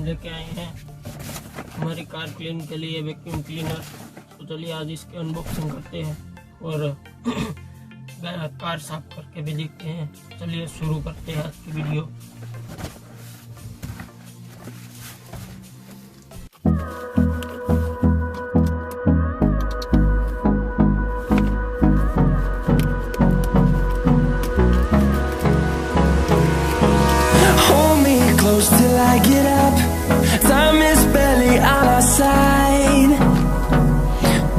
लेके आए हैं हमारी कार क्लीन के लिए वैक्यूम क्लीनर। तो चलिए आज इसकी अनबॉक्सिंग करते हैं और कार साफ करके भी देखते हैं। चलिए शुरू करते हैं आज की video. Till I get up, time is barely on our side.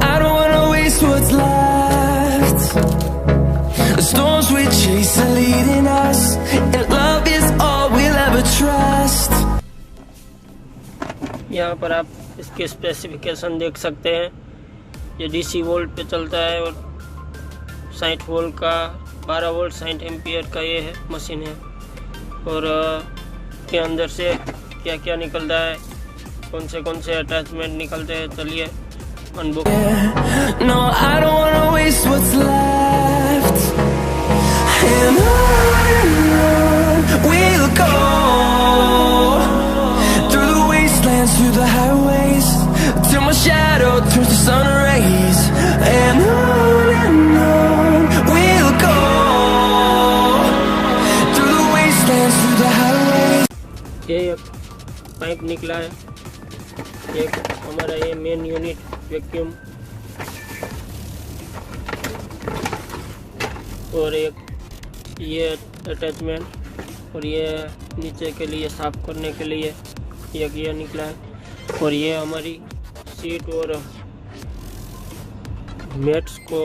I don't wanna waste what's left. The storms we chase are leading us, and love is all we'll ever trust. यहाँ पर आप इसके specification देख सकते हैं। ये DC volt पे चलता है और 60 वोल्ट का 12 वोल्ट 60 एम्पियर का ये है मशीन है। और के अंदर से क्या क्या निकलता है, कौन से अटैचमेंट निकलते हैं, चलिए unboxing. No, I don't wanna waste what's left. And on we'll go, through the wastelands, through the highways, till my shadow turns to sun rays. And on we'll go, through the wastelands, through the highways. ये एक pipe निकला है, एक हमारा ये main unit vacuum, और एक ये अटैचमेंट, और ये नीचे के लिए साफ करने के लिए एक ये निकला है, और ये हमारी सीट और मैट्स को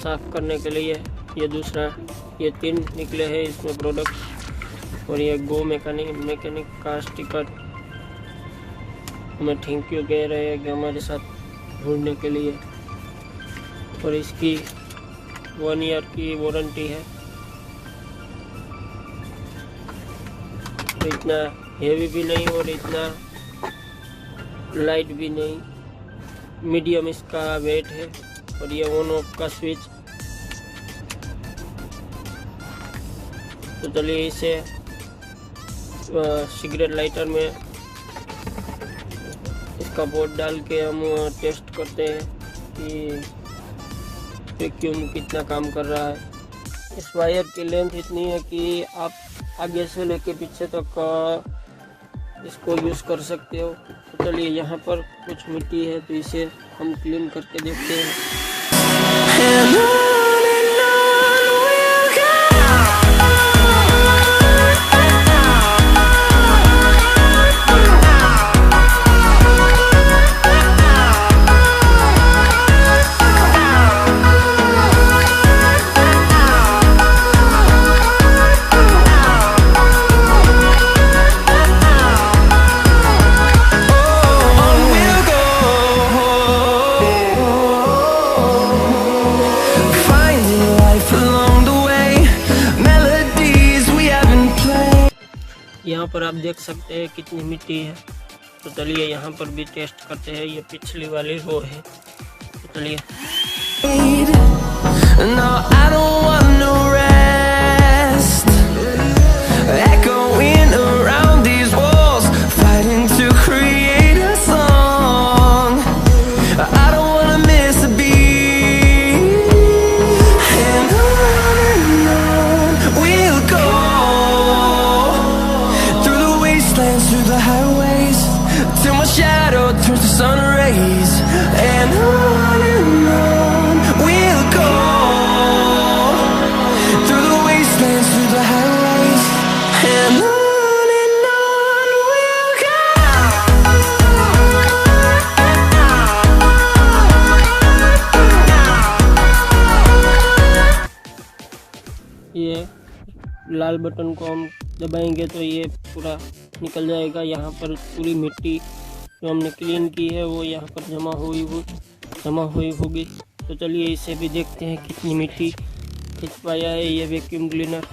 साफ करने के लिए ये दूसरा, ये 3 निकले हैं इसमें प्रोडक्ट। और ये मैकेनिक का स्टिकर, हमें थैंक यू कह रहे हैं कि हमारे साथ जुड़ने के लिए। और इसकी 1 ईयर की वारंटी है। तो इतना हेवी भी नहीं और इतना लाइट भी नहीं, मीडियम इसका वेट है। और ये ऑन ऑफ का स्विच। तो चलिए इसे सिगरेट लाइटर में इसका बोर्ड डाल के हम टेस्ट करते हैं कि वैक्यूम कितना काम कर रहा है। इस वायर की लेंथ इतनी है कि आप आगे से लेके पीछे तक इसको यूज़ कर सकते हो। तो चलिए यहाँ पर कुछ मिट्टी है तो इसे हम क्लीन करके देखते हैं। यहाँ पर आप देख सकते हैं कितनी मिट्टी है। तो चलिए यहाँ पर भी टेस्ट करते हैं। ये पिछली वाली रो है। तो चलिए shadow turns to sun rays, and on we'll go, through the wastelands, through the highways, and on we'll go. ये लाल बटन को हम दबाएंगे तो ये पूरा निकल जाएगा। यहाँ पर पूरी मिट्टी जो हमने क्लीन की है वो यहाँ पर जमा हुई होगी। तो चलिए इसे भी देखते हैं कितनी मिट्टी खींच पाया है ये वैक्यूम क्लीनर।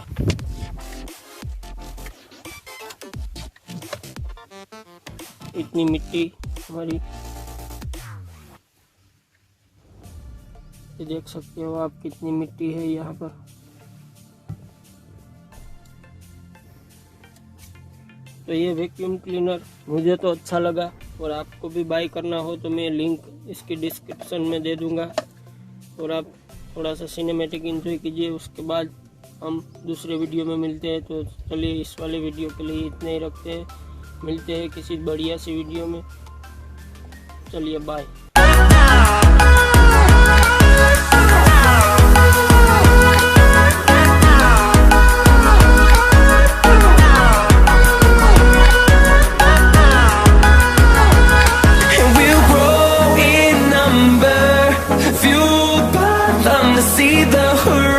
इतनी मिट्टी हमारी, ये देख सकते हो आप कितनी मिट्टी है यहाँ पर। तो ये वैक्यूम क्लीनर मुझे तो अच्छा लगा, और आपको भी बाय करना हो तो मैं लिंक इसकी डिस्क्रिप्शन में दे दूंगा, और आप थोड़ा सा सिनेमैटिक एंजॉय कीजिए। उसके बाद हम दूसरे वीडियो में मिलते हैं। तो चलिए इस वाले वीडियो के लिए इतने ही रखते हैं, मिलते हैं किसी बढ़िया सी वीडियो में। चलिए बाय।